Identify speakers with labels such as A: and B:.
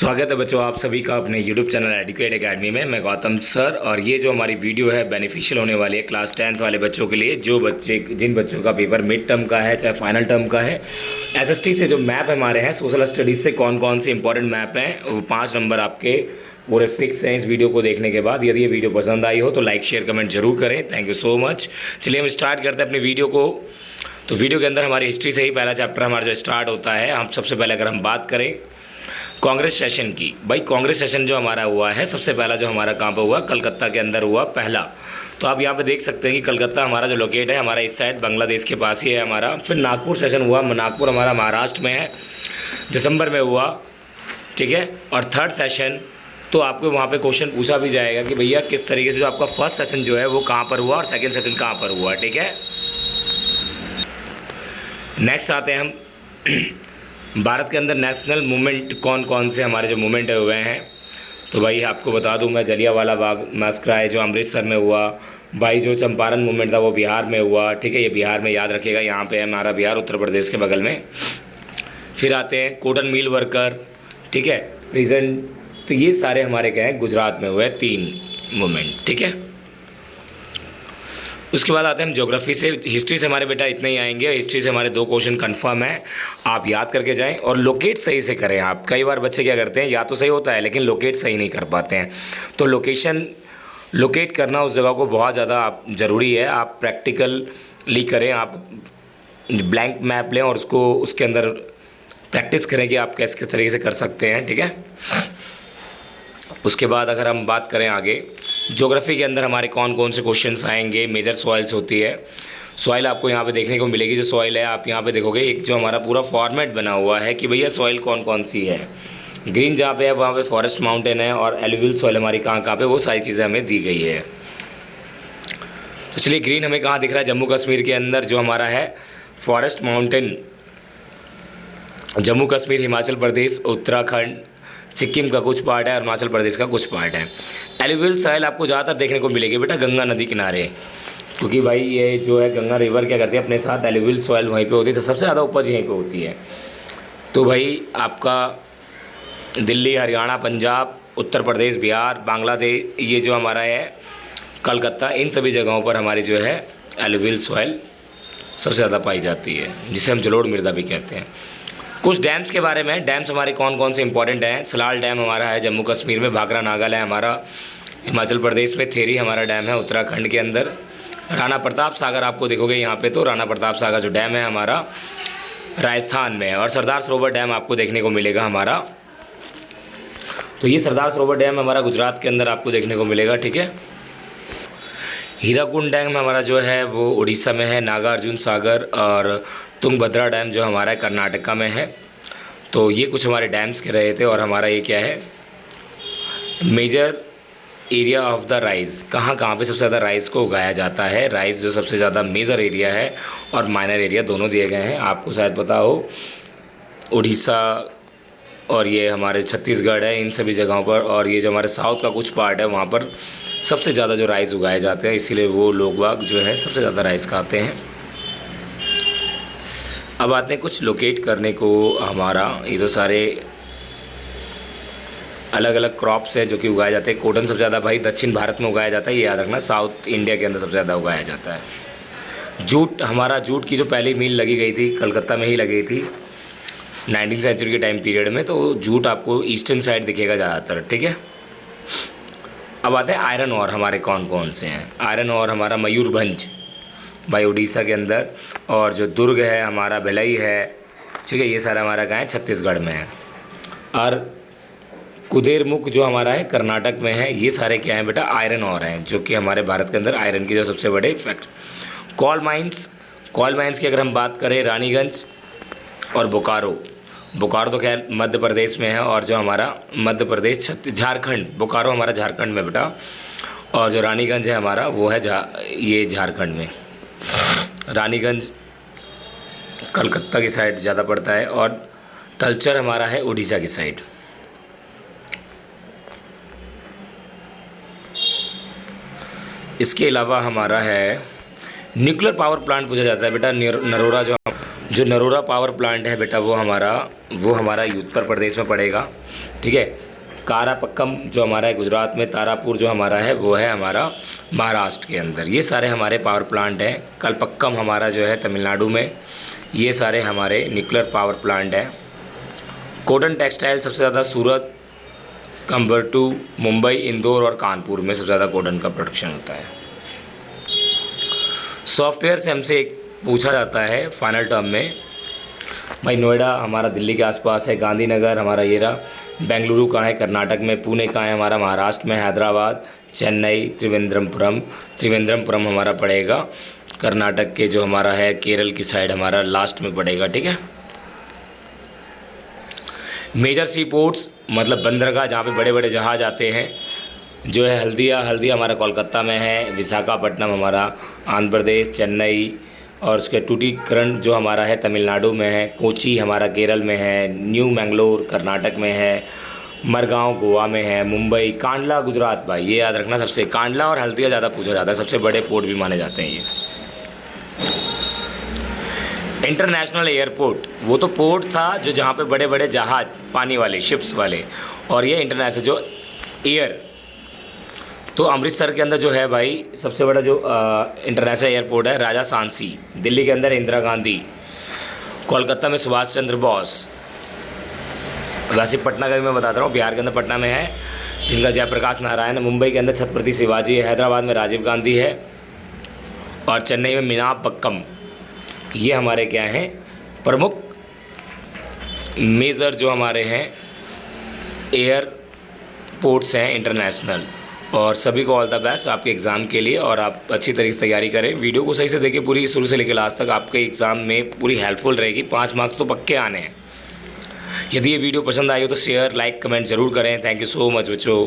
A: स्वागत है बच्चों आप सभी का अपने YouTube चैनल एडुकेट एकेडमी में। मैं गौतम सर, और ये जो हमारी वीडियो है बेनिफिशियल होने वाली है क्लास 10th वाले बच्चों के लिए, जिन बच्चों का पेपर मिड टर्म का है चाहे फाइनल टर्म का है। एसएसटी से जो मैप हमारे हैं, सोशल स्टडीज़ से कौन कौन से इंपॉर्टेंट मैप हैं, वो 5 नंबर आपके पूरे फिक्स हैं इस वीडियो को देखने के बाद। यदि ये वीडियो पसंद आई हो तो लाइक शेयर कमेंट जरूर करें। Thank you so much. चलिए हम स्टार्ट करते हैं अपनी वीडियो को। तो वीडियो के अंदर हमारी हिस्ट्री से ही पहला चैप्टर हमारा जो स्टार्ट होता है। हम सबसे पहले अगर हम बात करें कांग्रेस सेशन की, भाई कांग्रेस सेशन जो हमारा हुआ है सबसे पहला जो हमारा कहाँ पर हुआ, कलकत्ता के अंदर हुआ पहला। तो आप यहाँ पे देख सकते हैं कि कलकत्ता हमारा जो लोकेट है हमारा इस साइड बांग्लादेश के पास ही है हमारा। फिर नागपुर सेशन हुआ, नागपुर हमारा महाराष्ट्र में है, दिसंबर में हुआ, ठीक है। और थर्ड सेशन तो आपको वहाँ पे क्वेश्चन पूछा भी जाएगा कि भैया किस तरीके से जो आपका फर्स्ट सेशन जो है वो कहाँ पर हुआ और सेकेंड सेशन कहाँ पर हुआ, ठीक है। नेक्स्ट आते हैं हम भारत के अंदर नेशनल मूवमेंट कौन कौन से हमारे जो मूवमेंट हुए हैं। तो भाई आपको बता दूं मैं, जलियांवाला बाग मैसक्राई जो अमृतसर में हुआ, भाई जो चंपारण मूवमेंट था वो बिहार में हुआ, ठीक है। ये बिहार में याद रखिएगा, यहाँ पे है हमारा बिहार, उत्तर प्रदेश के बगल में। फिर आते हैं कॉटन मिल वर्कर, ठीक है, प्रेजेंट। तो ये सारे हमारे क्या हैं, गुजरात में हुए 3 मूवमेंट, ठीक है। उसके बाद आते हैं हम ज्योग्राफी से। हिस्ट्री से हमारे बेटा इतने ही आएंगे। हिस्ट्री से हमारे 2 क्वेश्चन कंफर्म है, आप याद करके जाएं और लोकेट सही से करें। आप कई बार बच्चे क्या करते हैं, या तो सही होता है लेकिन लोकेट सही नहीं कर पाते हैं। तो लोकेट करना उस जगह को बहुत ज़्यादा आप ज़रूरी है। आप प्रैक्टिकली करें, आप ब्लैंक मैप लें और उसको उसके अंदर प्रैक्टिस करें कि आप किस किस तरीके से कर सकते हैं, ठीक है। उसके बाद अगर हम बात करें आगे, ज्योग्राफी के अंदर हमारे कौन कौन से क्वेश्चंस आएंगे। मेजर सॉइल्स होती है, सॉइल आपको यहाँ पे देखने को मिलेगी। जो सॉइल है आप यहाँ पे देखोगे, एक जो हमारा पूरा फॉर्मेट बना हुआ है कि भैया सॉइल कौन कौन सी है। ग्रीन जहाँ पे है वहाँ पे फॉरेस्ट माउंटेन है, और एलुवियल सॉइल हमारी कहाँ कहाँ पे, वो सारी चीज़ें हमें दी गई है। तो चलिए, ग्रीन हमें कहाँ दिख रहा है, जम्मू कश्मीर के अंदर जो हमारा है फॉरेस्ट माउंटेन, जम्मू कश्मीर, हिमाचल प्रदेश, उत्तराखंड, सिक्किम का कुछ पार्ट है, अरुणाचल प्रदेश का कुछ पार्ट है। एलुवियल सॉइल आपको ज़्यादातर देखने को मिलेगी बेटा गंगा नदी किनारे, क्योंकि भाई ये जो है गंगा रिवर क्या करती है अपने साथ, एलुवियल सॉइल वहीं पे होती है, तो सबसे ज़्यादा उपज यहीं पे होती है। तो भाई आपका दिल्ली, हरियाणा, पंजाब, उत्तर प्रदेश, बिहार, बांग्लादेश, ये जो हमारा है कलकत्ता, इन सभी जगहों पर हमारी जो है एलुवियल सॉइल सबसे ज़्यादा पाई जाती है, जिसे हम जलोढ़ मृदा भी कहते हैं। कुछ डैम्स के बारे में, डैम्स हमारे कौन कौन से इंपॉर्टेंट हैं। सलाल डैम हमारा है जम्मू कश्मीर में, भाखरा नागल है हमारा हिमाचल प्रदेश में, थेरी हमारा डैम है उत्तराखंड के अंदर, राणा प्रताप सागर आपको देखोगे यहाँ पे, तो राणा प्रताप सागर जो डैम है हमारा राजस्थान में है, और सरदार सरोवर डैम आपको देखने को मिलेगा हमारा। तो ये सरदार सरोवर डैम हमारा गुजरात के अंदर आपको देखने को मिलेगा, ठीक है। हीराकुंड डैम हमारा जो है वो उड़ीसा में है, नागार्जुन सागर और तुंगभद्रा डैम जो हमारा कर्नाटका में है। तो ये कुछ हमारे डैम्स के रहे थे। और हमारा ये क्या है, major area of the rice, कहाँ कहाँ पे सबसे ज़्यादा राइस को उगाया जाता है। राइस जो सबसे ज़्यादा मेजर एरिया है और माइनर एरिया दोनों दिए गए हैं, आपको शायद पता हो, उड़ीसा और ये हमारे छत्तीसगढ़ है, इन सभी जगहों पर। और ये जो हमारे साउथ का कुछ पार्ट है वहाँ पर सबसे ज़्यादा जो राइस उगाए जाते हैं, इसीलिए वो लोग बाग जो है सबसे ज़्यादा राइस खाते हैं। अब आते हैं कुछ लोकेट करने को। हमारा ये तो सारे अलग अलग क्रॉप्स है जो कि उगाए जाते हैं। कॉटन सबसे ज़्यादा भाई दक्षिण भारत में उगाया जाता है, ये याद रखना, साउथ इंडिया के अंदर सबसे ज़्यादा उगाया जाता है। जूट, हमारा जूट की जो पहली मिल लगी गई थी कलकत्ता में ही लगी थी 19वीं सेंचुरी के टाइम पीरियड में। तो जूट आपको ईस्टर्न साइड दिखेगा ज़्यादातर, ठीक है। अब आते हैं आयरन और हमारे कौन कौन से हैं। आयरन और हमारा मयूरभंज भाई उड़ीसा के अंदर, और जो दुर्ग है हमारा भिलाई है, ठीक है, ये सारा हमारा कहाँ है, छत्तीसगढ़ में है। और कुदेरमुख जो हमारा है कर्नाटक में है। ये सारे क्या हैं बेटा, आयरन और हैं, जो कि हमारे भारत के अंदर आयरन की जो सबसे बड़े फैक्ट। कोल माइंस की अगर हम बात करें, रानीगंज और बोकारो। बोकारो तो खैर मध्य प्रदेश में है, और जो हमारा मध्य प्रदेश, झारखंड, बोकारो हमारा झारखंड में बेटा, और जो रानीगंज है हमारा वो है ये झारखंड में। रानीगंज कलकत्ता की साइड ज़्यादा पड़ता है, और टलचर हमारा है उड़ीसा की साइड। इसके अलावा हमारा है न्यूक्लियर पावर प्लांट पूछा जाता है बेटा, नरोरा जो जो नरोरा पावर प्लांट है बेटा वो हमारा उत्तर प्रदेश में पड़ेगा, ठीक है। कारापक्कम जो हमारा है गुजरात में, तारापुर जो हमारा है वो है हमारा महाराष्ट्र के अंदर। ये सारे हमारे पावर प्लांट हैं। कलपक्कम हमारा जो है तमिलनाडु में। ये सारे हमारे न्यूक्लियर पावर प्लांट हैं। कॉटन टेक्सटाइल सबसे ज़्यादा सूरत, कंपेयर टू मुंबई, इंदौर और कानपुर में सबसे ज़्यादा कॉटन का प्रोडक्शन होता है। सॉफ्टवेयर से हमसे एक पूछा जाता है फाइनल टर्म में, भाई नोएडा हमारा दिल्ली के आसपास है, गांधीनगर हमारा ये रहा, बेंगलुरु कहाँ है कर्नाटक में, पुणे कहाँ है हमारा महाराष्ट्र में, हैदराबाद, चेन्नई, त्रिवेंद्रमपुरम हमारा पड़ेगा कर्नाटक के, जो हमारा है केरल की साइड हमारा लास्ट में पड़ेगा, ठीक है। मेजर सी पोर्ट्स मतलब बंदरगाह जहाँ पे बड़े बड़े जहाज़ आते हैं जो है हल्दिया हमारा कोलकाता में है, विशाखापट्टनम हमारा आंध्र प्रदेश, चेन्नई और उसके टूटीकरण जो हमारा है तमिलनाडु में है, कोची हमारा केरल में है, न्यू मैंगलोर कर्नाटक में है, मरगांव गोवा में है, मुंबई, कांडला गुजरात। भाई ये याद रखना, सबसे कांडला और हल्दिया ज़्यादा पूछा जाता है, सबसे बड़े पोर्ट भी माने जाते हैं ये। इंटरनेशनल एयरपोर्ट वो तो पोर्ट था जो जहाँ पे बड़े बड़े जहाज पानी वाले शिप्स वाले, और ये इंटरनेशनल जो एयर, तो अमृतसर के अंदर जो है भाई सबसे बड़ा जो इंटरनेशनल एयरपोर्ट है राजा सांसी, दिल्ली के अंदर इंदिरा गांधी, कोलकाता में सुभाष चंद्र बोस, वैसे पटना का भी मैं बताता रहा हूँ, बिहार के अंदर पटना में है जिनका जयप्रकाश नारायण है, मुंबई के अंदर छत्रपति शिवाजी है, हैदराबाद में राजीव गांधी है और चेन्नई में मीनापक्कम। ये हमारे क्या हैं प्रमुख मेजर जो हमारे हैं एयरपोर्ट्स हैं इंटरनेशनल। और सभी को ऑल द बेस्ट आपके एग्ज़ाम के लिए, और आप अच्छी तरीके से तैयारी करें। वीडियो को सही से देखिए, पूरी शुरू से लेकर लास्ट तक आपके एग्ज़ाम में पूरी हेल्पफुल रहेगी। 5 मार्क्स तो पक्के आने हैं। यदि ये वीडियो पसंद आई हो तो शेयर लाइक कमेंट ज़रूर करें। थैंक यू सो मच बच्चों।